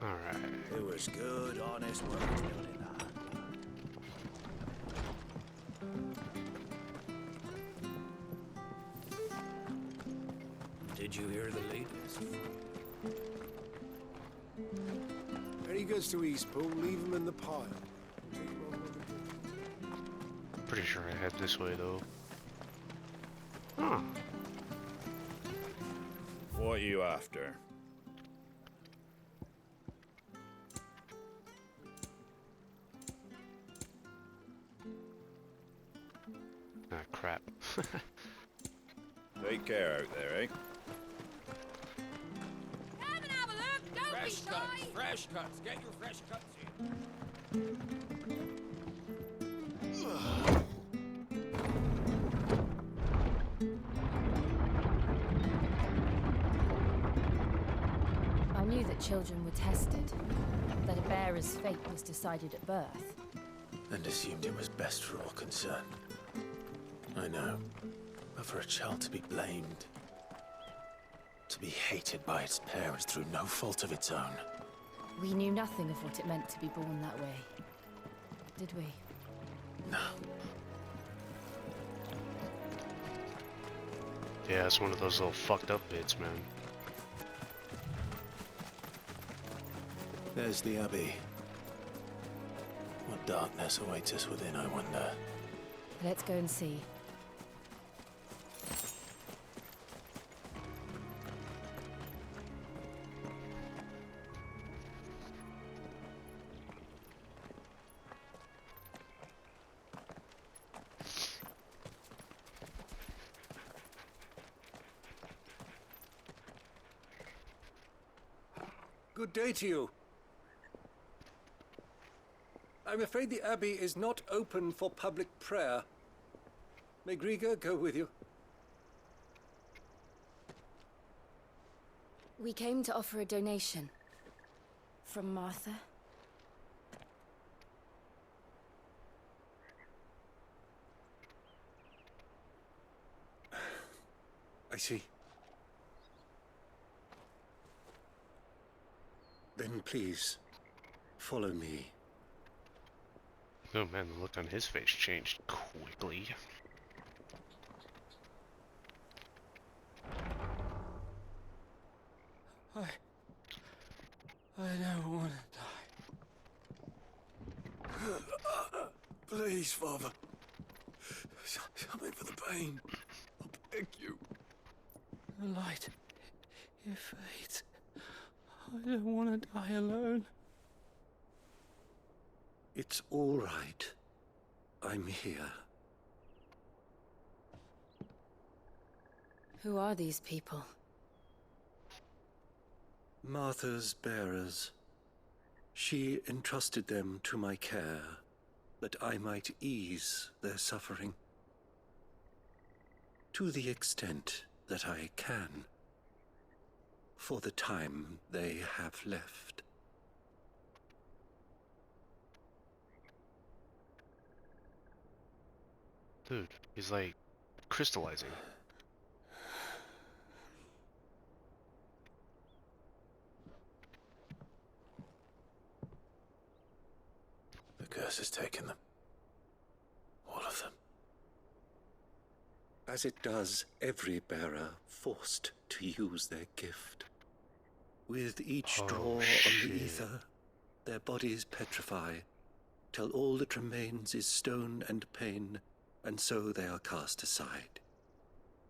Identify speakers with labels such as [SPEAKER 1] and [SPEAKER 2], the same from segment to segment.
[SPEAKER 1] Alright.
[SPEAKER 2] It was good, honest work building that. Did you hear the latest?
[SPEAKER 3] When he goes to Eastpool, leave him in the pile.
[SPEAKER 1] Pretty sure I head this way though. Huh.
[SPEAKER 2] What are you after?
[SPEAKER 1] Ah, crap.
[SPEAKER 2] Take care out there, eh?
[SPEAKER 4] Come and have a look. Don't
[SPEAKER 5] Fresh
[SPEAKER 4] be shy.
[SPEAKER 5] cuts, fresh cuts. Get your fresh cuts in.
[SPEAKER 6] I knew that children were tested, that a bearer's fate was decided at birth.
[SPEAKER 7] And assumed it was best for all concerned. I know. But for a child to be blamed, to be hated by its parents through no fault of its own.
[SPEAKER 6] We knew nothing of what it meant to be born that way. Did we?
[SPEAKER 7] No.
[SPEAKER 1] Yeah, it's one of those little fucked up bits, man.
[SPEAKER 7] There's the Abbey. What darkness awaits us within, I wonder.
[SPEAKER 6] Let's go and see.
[SPEAKER 3] Good day to you. I'm afraid the Abbey is not open for public prayer. May Griga go with you?
[SPEAKER 6] We came to offer a donation. From Martha.
[SPEAKER 3] I see. Then please, follow me.
[SPEAKER 1] Oh man, the look on his face changed quickly.
[SPEAKER 3] I never want to die. Please, Father. Something for the pain. I beg you. The light, it fades. I don't want to die alone. It's all right. I'm here.
[SPEAKER 6] Who are these people?
[SPEAKER 3] Martha's bearers. She entrusted them to my care, that I might ease their suffering. To the extent that I can. For the time they have left.
[SPEAKER 1] Dude, he's like crystallizing.
[SPEAKER 7] The curse has taken them. All of them.
[SPEAKER 3] As it does every bearer forced to use their gift. With each draw on
[SPEAKER 1] shit.
[SPEAKER 3] the ether, their bodies petrify, till all that remains is stone and pain, and so they are cast aside.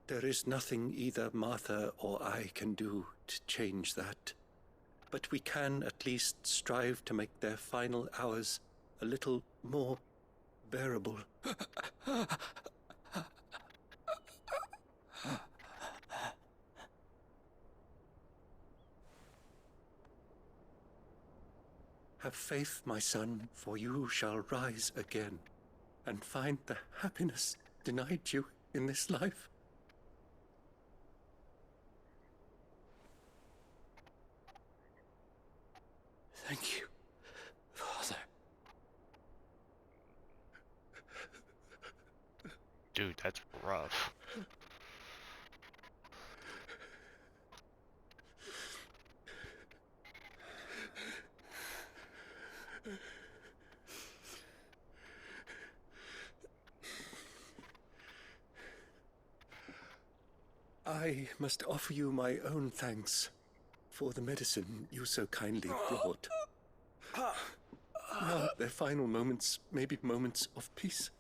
[SPEAKER 3] There is nothing either Martha or I can do to change that, but we can at least strive to make their final hours a little more bearable. Have faith, my son, for you shall rise again, and find the happiness denied you in this life. Thank you, Father.
[SPEAKER 1] Dude, that's rough.
[SPEAKER 3] I must offer you my own thanks for the medicine you so kindly brought. Now their final moments may be moments of peace.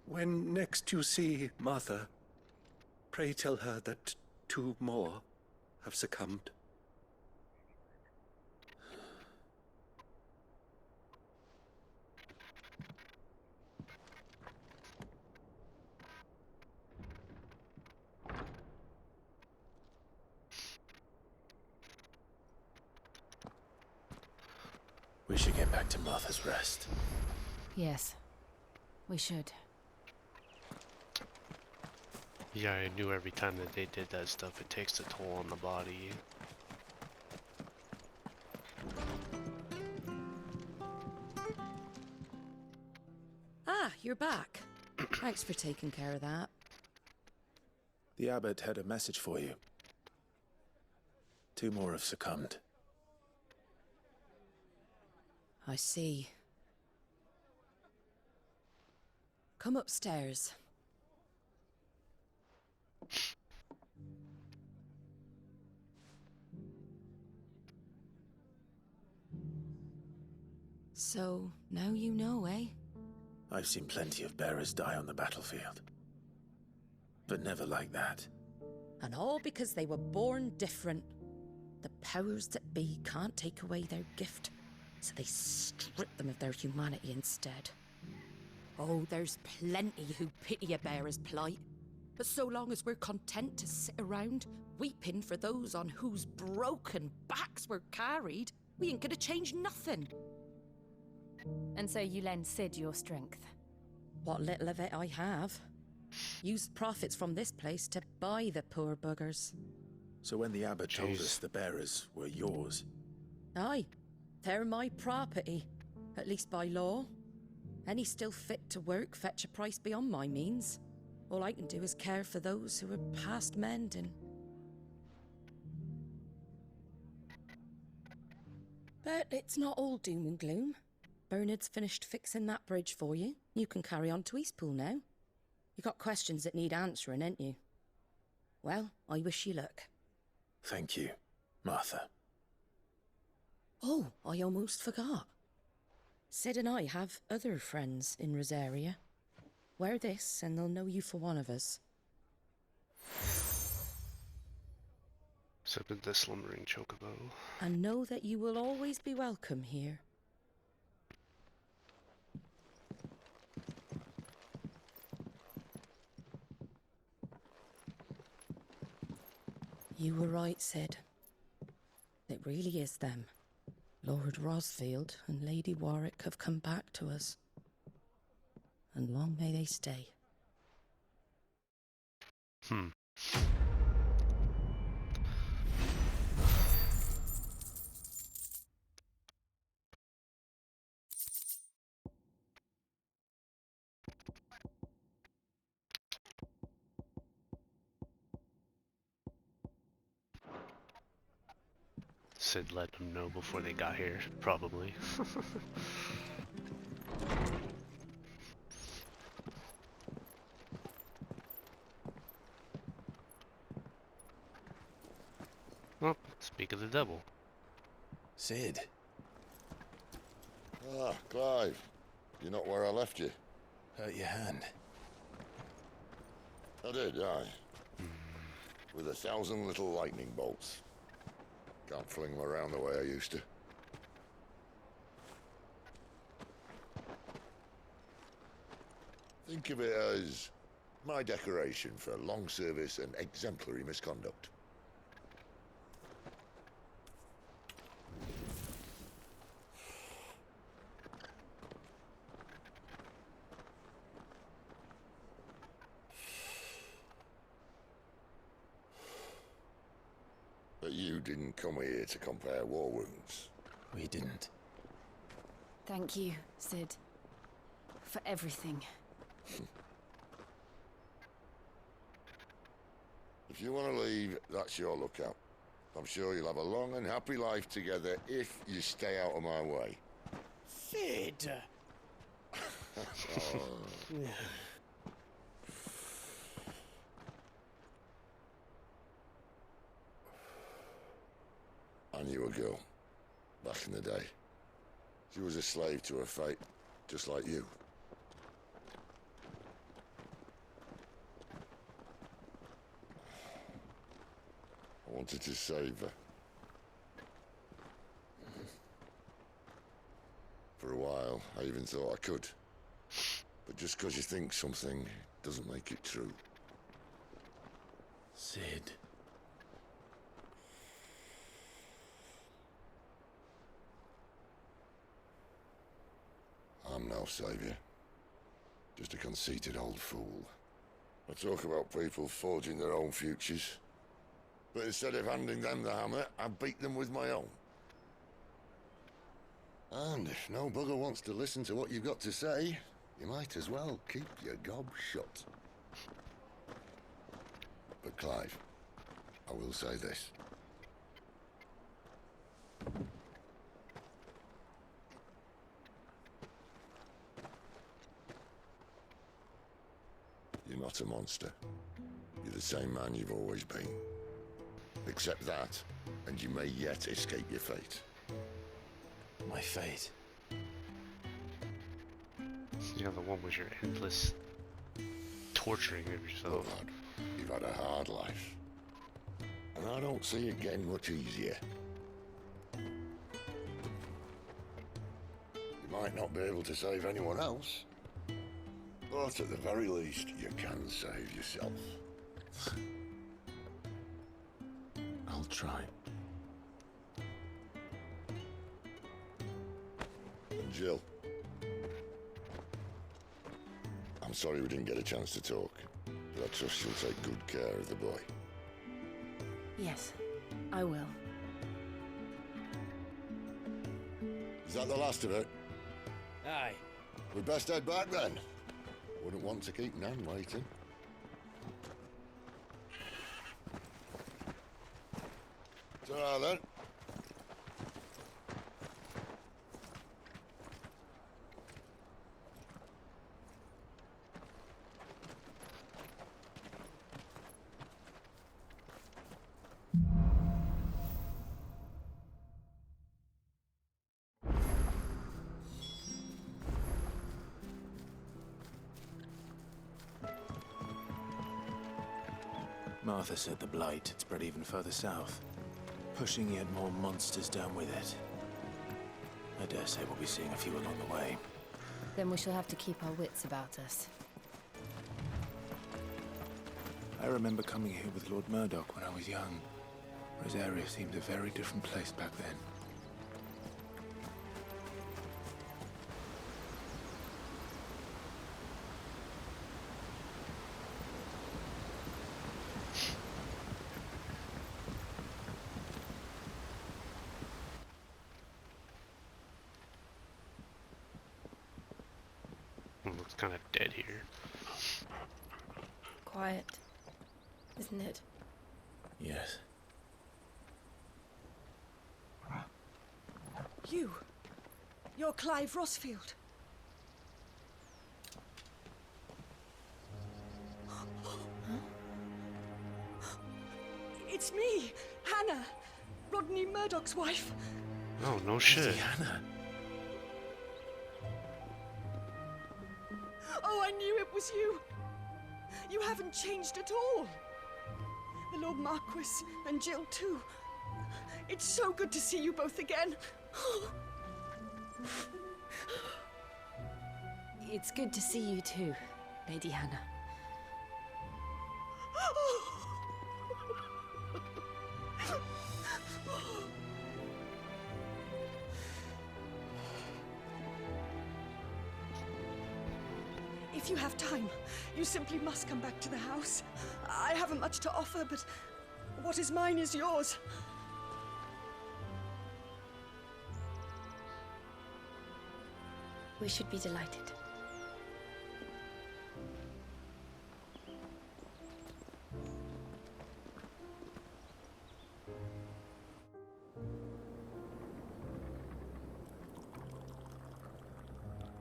[SPEAKER 3] When next you see Martha, pray tell her that 2 more have succumbed.
[SPEAKER 7] We should get back to Martha's Rest.
[SPEAKER 6] Yes, we should.
[SPEAKER 1] Yeah, I knew every time that they did that stuff, it takes a toll on the body.
[SPEAKER 8] Ah, you're back. Thanks for taking care of that.
[SPEAKER 7] The abbot had a message for you. 2 more have succumbed.
[SPEAKER 8] I see. Come upstairs. So, now you know, eh?
[SPEAKER 7] I've seen plenty of bearers die on the battlefield. But never like that.
[SPEAKER 8] And all because they were born different. The powers that be can't take away their gift, so they strip them of their humanity instead. Oh, there's plenty who pity a bearer's plight. But so long as we're content to sit around, weeping for those on whose broken backs we're carried, we ain't gonna change nothing.
[SPEAKER 6] And so you lend Cid your strength.
[SPEAKER 8] What little of it I have. Used profits from this place to buy the poor buggers.
[SPEAKER 7] So when the abbot told
[SPEAKER 1] Jeez.
[SPEAKER 7] us the bearers were yours,
[SPEAKER 8] Aye, they're my property, at least by law. Any still fit to work fetch a price beyond my means. All I can do is care for those who are past mending. But it's not all doom and gloom. Bernard's finished fixing that bridge for you. You can carry on to Eastpool now. You got questions that need answering, ain't you? Well, I wish you luck.
[SPEAKER 7] thank you, Martha.
[SPEAKER 8] Oh, I almost forgot. Cid and I have other friends in Rosaria. Wear this and they'll know you for one of us.
[SPEAKER 1] So did the slumbering chocobo.
[SPEAKER 8] And know that you will always be welcome here. You were right, Cid. It really is them. Lord Rosfield and Lady Warwick have come back to us. And long may they stay.
[SPEAKER 1] Cid let them know before they got here, probably. Well, speak of the devil.
[SPEAKER 7] Cid,
[SPEAKER 9] Ah, Clive. You're not where I left you.
[SPEAKER 7] hurt your hand.
[SPEAKER 9] I did, aye. With 1,000 little lightning bolts. Can't fling them around the way I used to. Think of it as my decoration for long service and exemplary misconduct. But you didn't come here to compare war wounds.
[SPEAKER 7] We didn't.
[SPEAKER 6] Thank you, Cid. for everything.
[SPEAKER 9] If you want to leave, that's your lookout. I'm sure you'll have a long and happy life together if you stay out of my way.
[SPEAKER 5] Sid!
[SPEAKER 9] I knew a girl, back in the day. She was a slave to her fate, just like you. I wanted to save her. For a while, I even thought I could. But just because you think something doesn't make it true.
[SPEAKER 7] Sid.
[SPEAKER 9] I'm no savior. Just a conceited old fool. I talk about people forging their own futures. But instead of handing them the hammer, I beat them with my own. And if no bugger wants to listen to what you've got to say, you might as well keep your gob shut. But Clive, I will say this. You're not a monster. You're the same man you've always been. Accept that, and you may yet escape your fate.
[SPEAKER 7] My fate.
[SPEAKER 1] You know, the one was your endless torturing of yourself.
[SPEAKER 9] Lad, you've had a hard life. And I don't see it getting much easier. You might not be able to save anyone else, but at the very least, you can save yourself.
[SPEAKER 7] I'll try.
[SPEAKER 9] And Jill, I'm sorry we didn't get a chance to talk, but I trust you'll take good care of the boy.
[SPEAKER 6] Yes, I will.
[SPEAKER 9] Is that the last of it?
[SPEAKER 5] Aye.
[SPEAKER 9] We'd best head back then. Wouldn't want to keep Nan waiting. Ta-ra then.
[SPEAKER 7] Martha said the blight had spread even further south, pushing yet more monsters down with it. I dare say we'll be seeing a few along the way.
[SPEAKER 6] Then we shall have to keep our wits about us.
[SPEAKER 7] I remember coming here with Lord Murdoch when I was young. Rosaria seemed a very different place back then.
[SPEAKER 1] It looks kind of dead here.
[SPEAKER 6] Quiet, isn't it?
[SPEAKER 7] Yes.
[SPEAKER 10] You're Clive Rosfield. It's me, Hannah, Rodney Murdoch's wife.
[SPEAKER 1] Oh, no shit.
[SPEAKER 7] Hannah.
[SPEAKER 10] Oh, I knew it was you. You haven't changed at all. The Lord Marquis and Jill too. It's so good to see you both again.
[SPEAKER 6] It's good to see you too, Lady Hannah.
[SPEAKER 10] If you have time, you simply must come back to the house. I haven't much to offer, but what is mine is yours.
[SPEAKER 6] We should be delighted.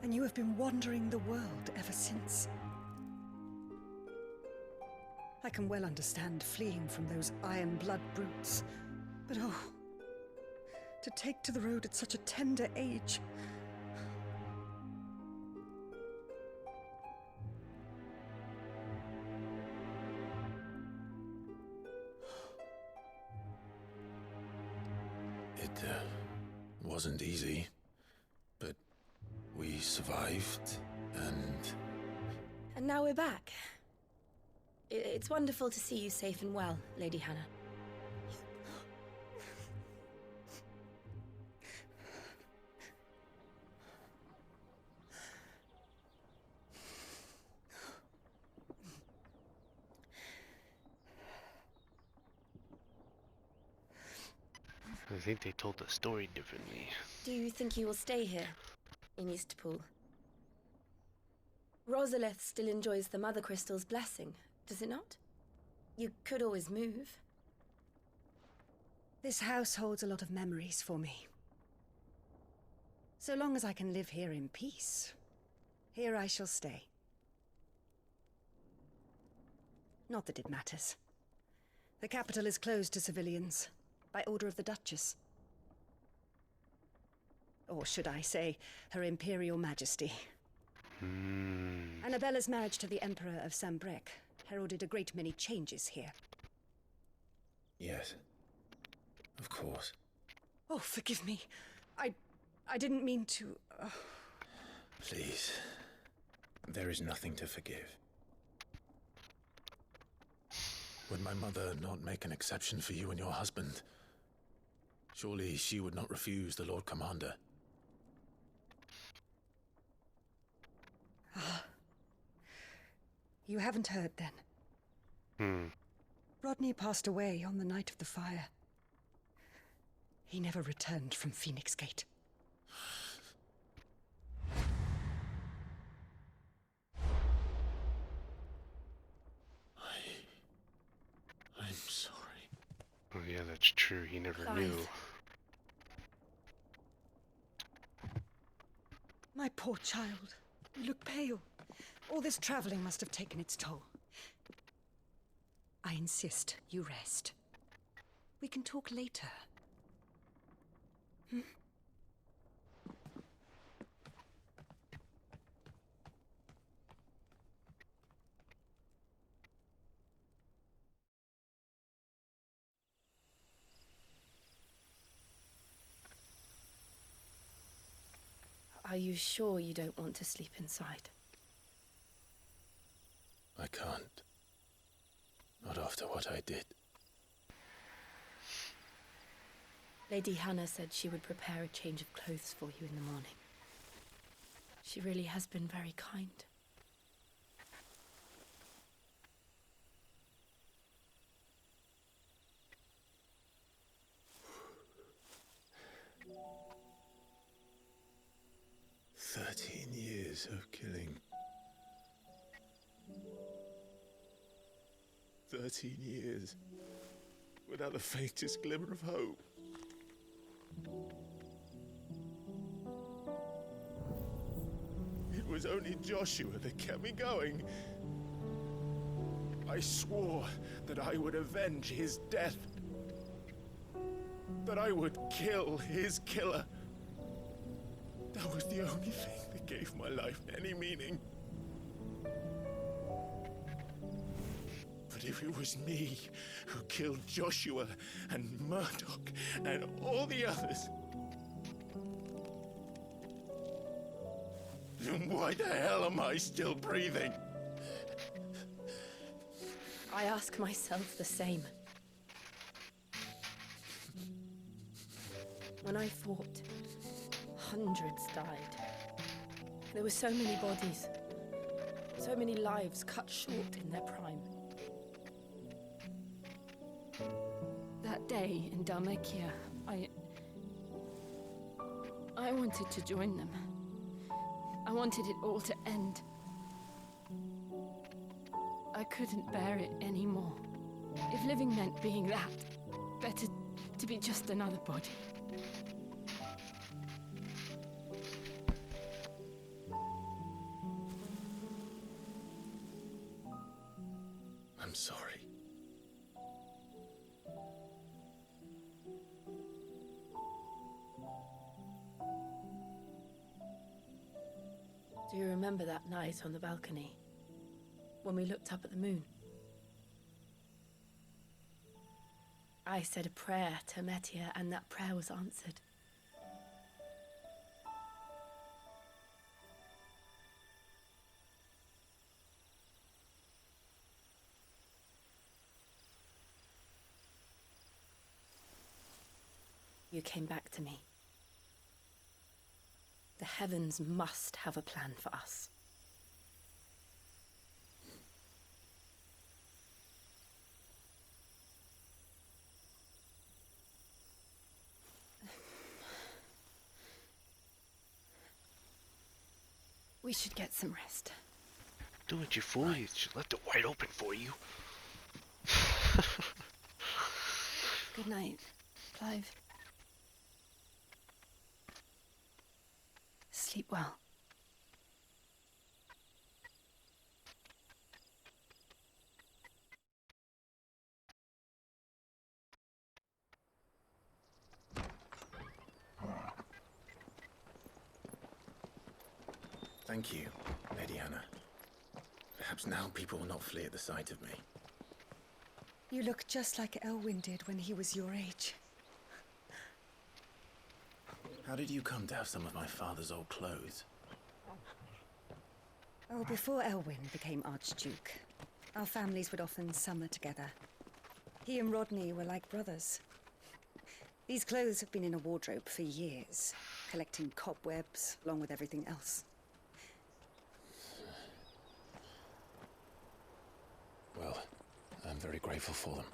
[SPEAKER 10] And you have been wandering the world ever since. I can well understand fleeing from those iron blood brutes. But oh, to take to the road at such a tender age.
[SPEAKER 7] It wasn't easy, but we survived, and...
[SPEAKER 11] And now we're back. It's wonderful to see you safe and well, Lady Hannah.
[SPEAKER 1] I think they told the story differently.
[SPEAKER 11] Do you think you will stay here, in Eastpool? Rosalith still enjoys the Mother Crystal's blessing, does it not? You could always move.
[SPEAKER 10] This house holds a lot of memories for me. So long as I can live here in peace, here I shall stay. Not that it matters. The capital is closed to civilians, by order of the Duchess. Or should I say, Her Imperial Majesty. Annabella's marriage to the Emperor of Sambrec heralded a great many changes here.
[SPEAKER 7] Yes. Of course.
[SPEAKER 10] Oh, forgive me. I didn't mean to...
[SPEAKER 7] Please. There is nothing to forgive. Would my mother not make an exception for you and your husband? Surely she would not refuse the Lord Commander.
[SPEAKER 10] You haven't heard, then? Rodney passed away on the night of the fire. He never returned from Phoenix Gate.
[SPEAKER 7] I'm sorry.
[SPEAKER 1] Oh yeah, that's true. He never knew.
[SPEAKER 10] My poor child. You look pale. All this traveling must have taken its toll. I insist you rest. We can talk later.
[SPEAKER 11] Are you sure you don't want to sleep inside?
[SPEAKER 7] I can't. Not after what I did.
[SPEAKER 11] Lady Hannah said she would prepare a change of clothes for you in the morning. She really has been very kind.
[SPEAKER 7] Years of killing. 13 years without the faintest glimmer of hope. It was only Joshua that kept me going. I swore that I would avenge his death. That I would kill his killer. That was the only thing that gave my life any meaning. But if it was me who killed Joshua and Murdoch and all the others, then why the hell am I still breathing?
[SPEAKER 11] I ask myself the same. When I fought, hundreds died. There were so many bodies, so many lives cut short in their prime. That day in Dhalmekia, I wanted to join them. I wanted it all to end. I couldn't bear it anymore. If living meant being that, better to be just another body.
[SPEAKER 7] I'm sorry.
[SPEAKER 11] Do you remember that night on the balcony? When we looked up at the moon? I said a prayer to Metia, and that prayer was answered. You came back to me. The heavens must have a plan for us. We should get some rest.
[SPEAKER 1] Do it, you fool. You should left it wide open for you.
[SPEAKER 11] Good night, Clive. Sleep well.
[SPEAKER 7] Thank you, Lady Hannah. Perhaps now people will not flee at the sight of me.
[SPEAKER 10] You look just like Elwyn did when he was your age.
[SPEAKER 7] How did you come to have some of my father's old clothes?
[SPEAKER 10] Oh, before Elwyn became Archduke, our families would often summer together. He and Rodney were like brothers. These clothes have been in a wardrobe for years, collecting cobwebs along with everything else.
[SPEAKER 7] Well, I'm very grateful for them.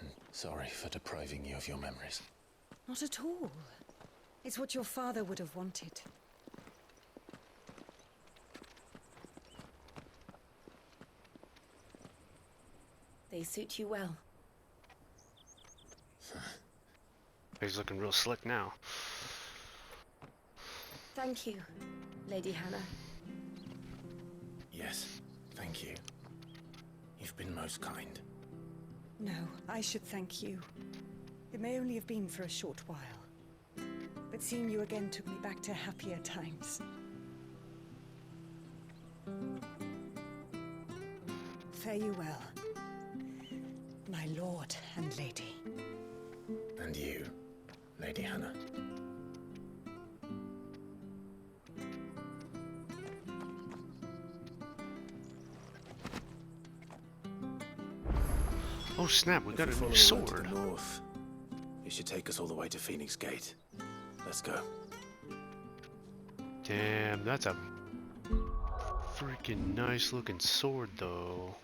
[SPEAKER 7] And sorry for depriving you of your memories.
[SPEAKER 10] Not at all. It's what your father would have wanted.
[SPEAKER 11] They suit you well.
[SPEAKER 1] He's looking real slick now.
[SPEAKER 11] Thank you, Lady Hannah.
[SPEAKER 7] Yes, thank you. You've been most kind.
[SPEAKER 10] No, I should thank you. It may only have been for a short while. But seeing you again took me back to happier times. Fare you well, my lord and lady.
[SPEAKER 7] And you, Lady Hannah.
[SPEAKER 1] Oh snap, we got a new
[SPEAKER 7] To
[SPEAKER 1] sword.
[SPEAKER 7] the north, it should take us all the way to Phoenix Gate. Let's go.
[SPEAKER 1] Damn, that's a freaking nice looking sword though.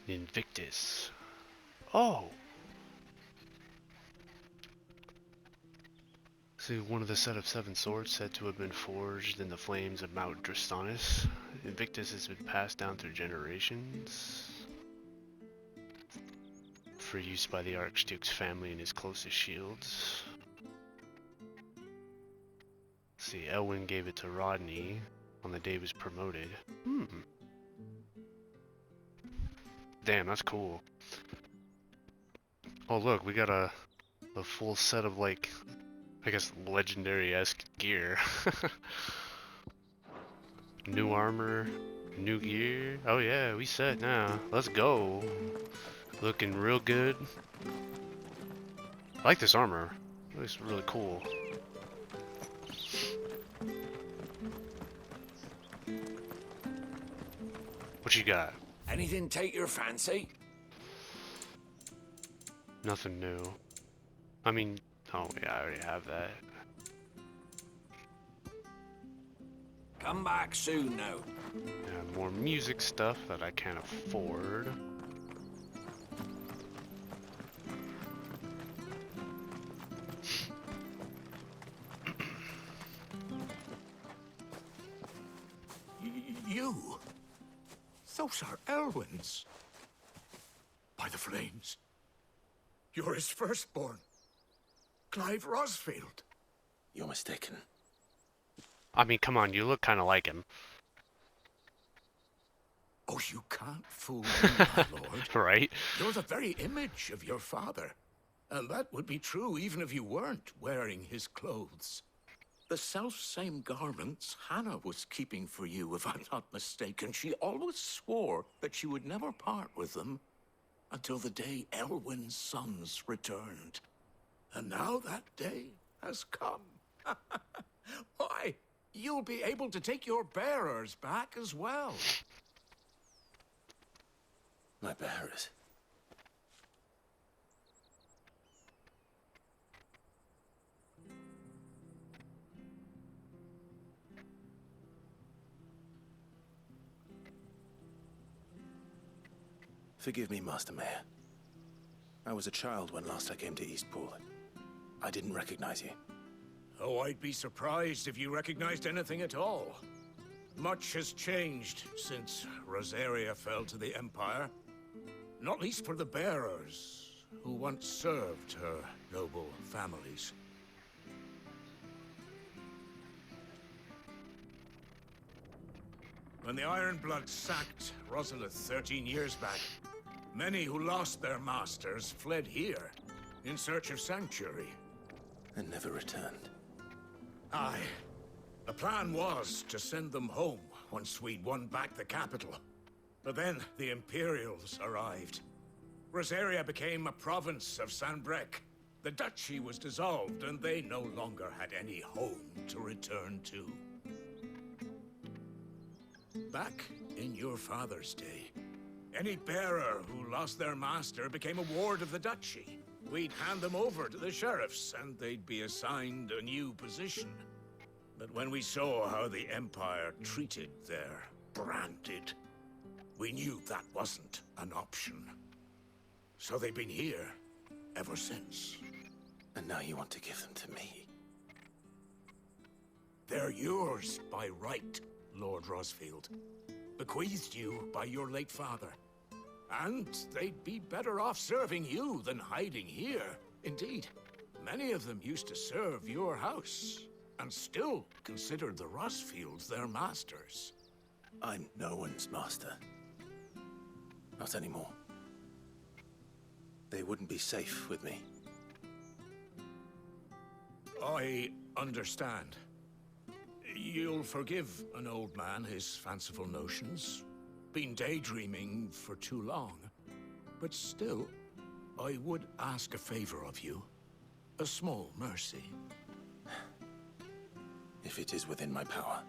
[SPEAKER 1] The Invictus. Oh! See, one of the set of 7 swords said to have been forged in the flames of Mount Drastanis. Invictus has been passed down through generations for use by the Archduke's family and his closest shields. See, Elwyn gave it to Rodney on the day he was promoted. Damn, that's cool. Oh look, we got a full set of, like, I guess legendary-esque gear. New armor, new gear. Oh yeah, we set now. Let's go. Looking real good. I like this armor. It looks really cool. What you got?
[SPEAKER 5] Anything take your fancy?
[SPEAKER 1] Nothing new. I mean, oh yeah, I already have that.
[SPEAKER 5] Come back soon now.
[SPEAKER 1] Yeah, more music stuff that I can't afford.
[SPEAKER 5] You? Those are Elwyn's. By the flames. You're his firstborn. Clive Rosfield.
[SPEAKER 7] You're mistaken.
[SPEAKER 1] I mean, come on, you look kind of like him.
[SPEAKER 12] Oh, you can't fool me, my lord.
[SPEAKER 1] Right?
[SPEAKER 12] You're the very image of your father. And that would be true even if you weren't wearing his clothes. The self-same garments Hannah was keeping for you, if I'm not mistaken. She always swore that she would never part with them until the day Elwyn's sons returned. And now that day has come. Why, you'll be able to take your bearers back as well.
[SPEAKER 7] My bearers? Forgive me, Master Mayor. I was a child when last I came to Eastpool. I didn't recognize you.
[SPEAKER 12] Oh, I'd be surprised if you recognized anything at all. Much has changed since Rosaria fell to the Empire. Not least for the bearers, who once served her noble families. When the Ironbloods sacked Rosalith 13 years back, many who lost their masters fled here in search of sanctuary.
[SPEAKER 7] And never returned.
[SPEAKER 12] Aye. The plan was to send them home once we'd won back the capital. But then the Imperials arrived. Rosaria became a province of Sanbreque. The duchy was dissolved, and they no longer had any home to return to. Back in your father's day, any bearer who lost their master became a ward of the duchy. We'd hand them over to the sheriffs, and they'd be assigned a new position. But when we saw how the Empire treated their branded, we knew that wasn't an option. So they've been here ever since.
[SPEAKER 7] And now you want to give them to me?
[SPEAKER 12] They're yours by right, Lord Rosfield. Bequeathed you by your late father. And they'd be better off serving you than hiding here. Indeed, many of them used to serve your house, and still considered the Rosfields their masters.
[SPEAKER 7] I'm no one's master. Not anymore. They wouldn't be safe with me.
[SPEAKER 12] I understand. You'll forgive an old man his fanciful notions. Been daydreaming for too long. But still, I would ask a favor of you. A small mercy.
[SPEAKER 7] If it is within my power.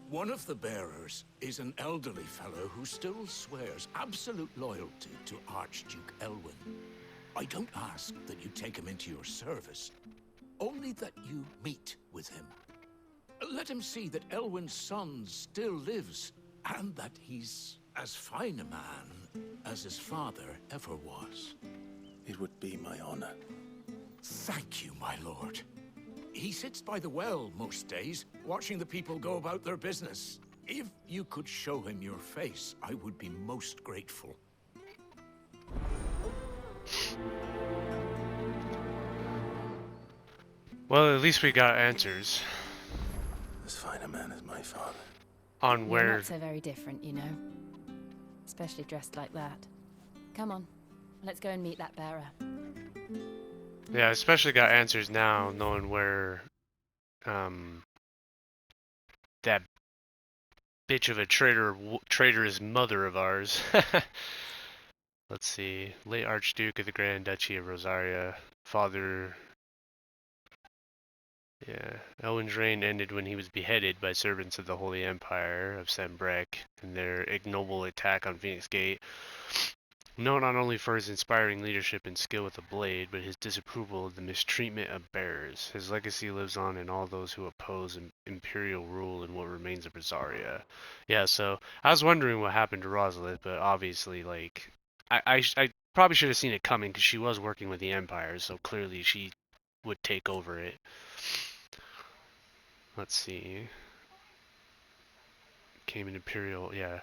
[SPEAKER 12] One of the bearers is an elderly fellow who still swears absolute loyalty to Archduke Elwyn. I don't ask that you take him into your service, only that you meet with him. Let him see that Elwyn's son still lives, and that he's as fine a man as his father ever was.
[SPEAKER 7] It would be my honor.
[SPEAKER 12] Thank you, my lord. He sits by the well most days, watching the people go about their business. If you could show him your face, I would be most grateful.
[SPEAKER 1] Well, at least we got answers.
[SPEAKER 7] As fine a man as my father.
[SPEAKER 1] On
[SPEAKER 6] You're
[SPEAKER 1] where...
[SPEAKER 6] not so very different, you know. Especially dressed like that. Come on, let's go and meet that bearer.
[SPEAKER 1] Yeah, especially got answers now, knowing where, that bitch of a traitorous mother of ours. Let's see. Late Archduke of the Grand Duchy of Rosaria. Father... Yeah. Elwyn's reign ended when he was beheaded by servants of the Holy Empire of Sanbreque in their ignoble attack on Phoenix Gate. Known not only for his inspiring leadership and skill with the blade, but his disapproval of the mistreatment of bearers. His legacy lives on in all those who oppose imperial rule in what remains of Rosaria. Yeah, so I was wondering what happened to Rosalith, but obviously, like, I probably should have seen it coming because she was working with the Empire, so clearly she would take over it. Let's see. Became an imperial, yeah.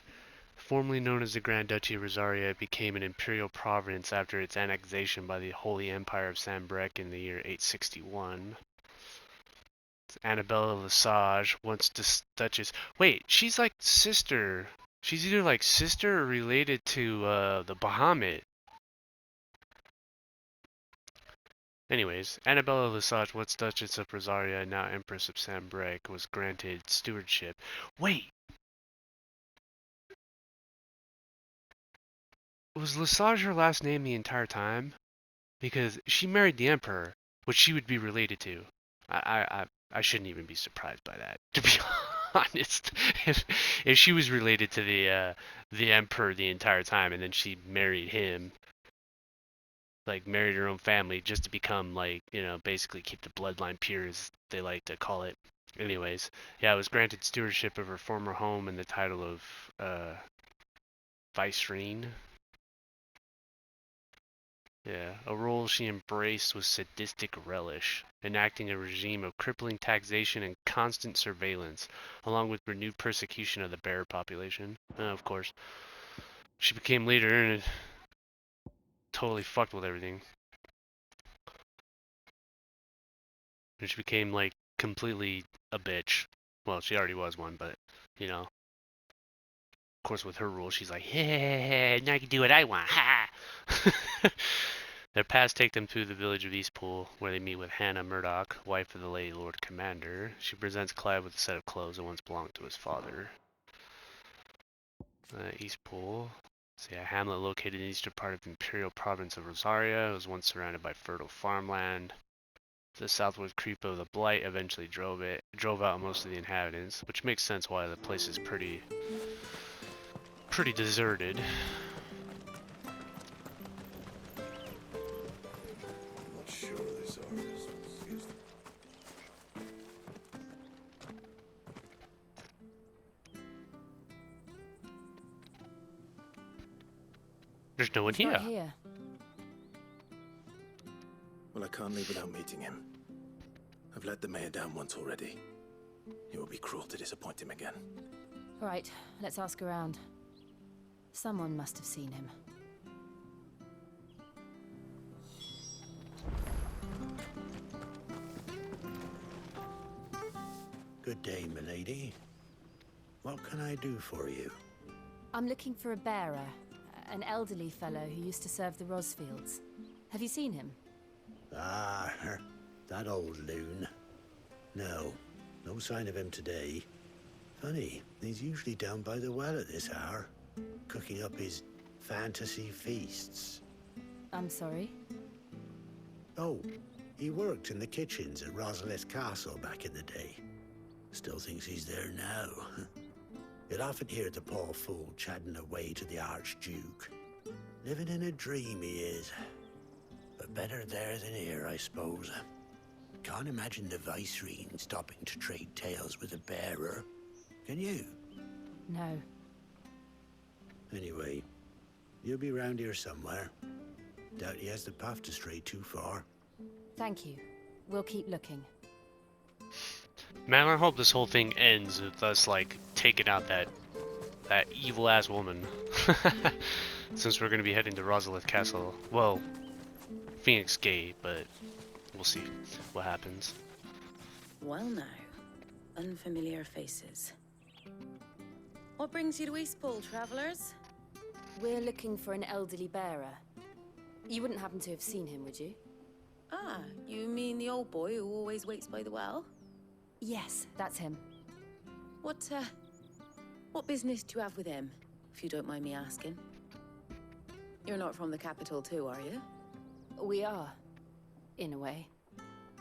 [SPEAKER 1] Formerly known as the Grand Duchy of Rosaria, it became an imperial province after its annexation by the Holy Empire of Sanbreque in the year 861. It's Annabella Lesage, once Duchess. Wait, she's like sister She's either like sister or related to the Bahamut. Anyways, Annabella Lesage, once Duchess of Rosaria and now Empress of Sanbreque, was granted stewardship. Wait! Was Lesage her last name the entire time? Because she married the Emperor, which she would be related to. I shouldn't even be surprised by that, to be honest. If she was related to the Emperor the entire time, and then she married him, like married her own family just to become like, you know, basically keep the bloodline pure, as they like to call it. Anyways, yeah, I was granted stewardship of her former home and the title of Vicereine. Yeah, a role she embraced with sadistic relish, enacting a regime of crippling taxation and constant surveillance, along with renewed persecution of the bear population. Of course, she became leader and totally fucked with everything. And she became, like, completely a bitch. Well, she already was one, but, you know. Of course, with her rule, she's like, hey, now I can do what I want, ha! Their paths take them through the village of Eastpool, where they meet with Hannah Murdoch, wife of the Lady Lord Commander. She presents Clive with a set of clothes that once belonged to his father. Eastpool. So yeah, hamlet located in the eastern part of the imperial province of Rosaria. It was once surrounded by fertile farmland. The southward creep of the Blight eventually drove out most of the inhabitants, which makes sense why the place is pretty deserted.
[SPEAKER 9] I'm not sure this office.
[SPEAKER 1] There's no one
[SPEAKER 6] He's not
[SPEAKER 1] here.
[SPEAKER 6] here.
[SPEAKER 7] Well, I can't leave without meeting him. I've let the mayor down once already. It would be cruel to disappoint him again.
[SPEAKER 6] Right, let's ask around. Someone must have seen him.
[SPEAKER 13] Good day, milady. What can I do for you?
[SPEAKER 6] I'm looking for a bearer, an elderly fellow who used to serve the Rosfields. Have you seen him?
[SPEAKER 13] Ah, that old loon. No sign of him today. Funny, he's usually down by the well at this hour, cooking up his fantasy feasts.
[SPEAKER 6] I'm sorry?
[SPEAKER 13] Oh, he worked in the kitchens at Rosalith Castle back in the day. Still thinks he's there now. You'll often hear the poor fool chatting away to the Archduke. Living in a dream he is. But better there than here, I suppose. Can't imagine the Vicereine stopping to trade tales with a bearer. Can you?
[SPEAKER 6] No.
[SPEAKER 13] Anyway, you'll be round here somewhere. Doubt he has the path to stray too far.
[SPEAKER 6] Thank you. We'll keep looking.
[SPEAKER 1] Man, I hope this whole thing ends with us, like, taking out that evil-ass woman. Since we're gonna be heading to Rosalith Castle. Well, Phoenix Gate, but we'll see what happens.
[SPEAKER 14] Well now, unfamiliar faces. What brings you to Eastpool, travellers?
[SPEAKER 6] We're looking for an elderly bearer. You wouldn't happen to have seen him, would you?
[SPEAKER 14] Ah, you mean the old boy who always waits by the well?
[SPEAKER 6] Yes, that's him.
[SPEAKER 14] What business do you have with him, if you don't mind me asking? You're not from the capital too, are you?
[SPEAKER 6] We are, in a way.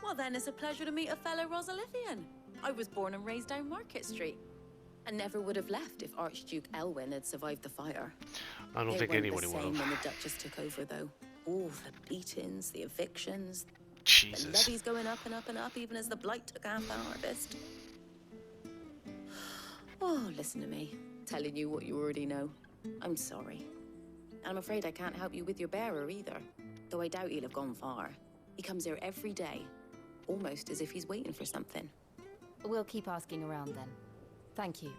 [SPEAKER 14] Well then, it's a pleasure to meet a fellow Rosalithian. I was born and raised down Market Street. And never would have left if Archduke Elwyn had survived the fire.
[SPEAKER 1] I don't think anybody would have.
[SPEAKER 14] When the Duchess took over, though. All the beatings, the evictions,
[SPEAKER 1] Jesus.
[SPEAKER 14] the levies going up and up and up, even as the Blight took half the harvest. Oh, listen to me, telling you what you already know. I'm sorry. I'm afraid I can't help you with your bearer either, though I doubt he'll have gone far. He comes here every day, almost as if he's waiting for something.
[SPEAKER 6] We'll keep asking around then. Thank you.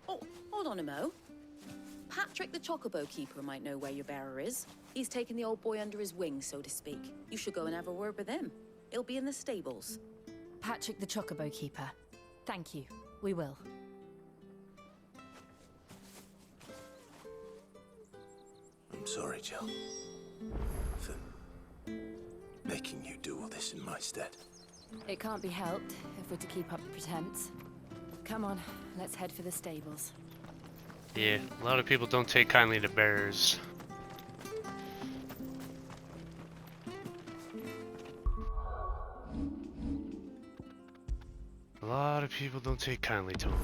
[SPEAKER 14] Oh, hold on a mo. Patrick the Chocobo Keeper might know where your bearer is. He's taken the old boy under his wing, so to speak. You should go and have a word with him. It'll be in the stables.
[SPEAKER 6] Patrick the Chocobo Keeper. Thank you. We will.
[SPEAKER 7] I'm sorry, Jill. For making you do all this in my stead.
[SPEAKER 6] It can't be helped if we're to keep up the pretense. Come on, let's head for the stables.
[SPEAKER 1] Yeah, a lot of people don't take kindly to bears. A lot of people don't take kindly to them.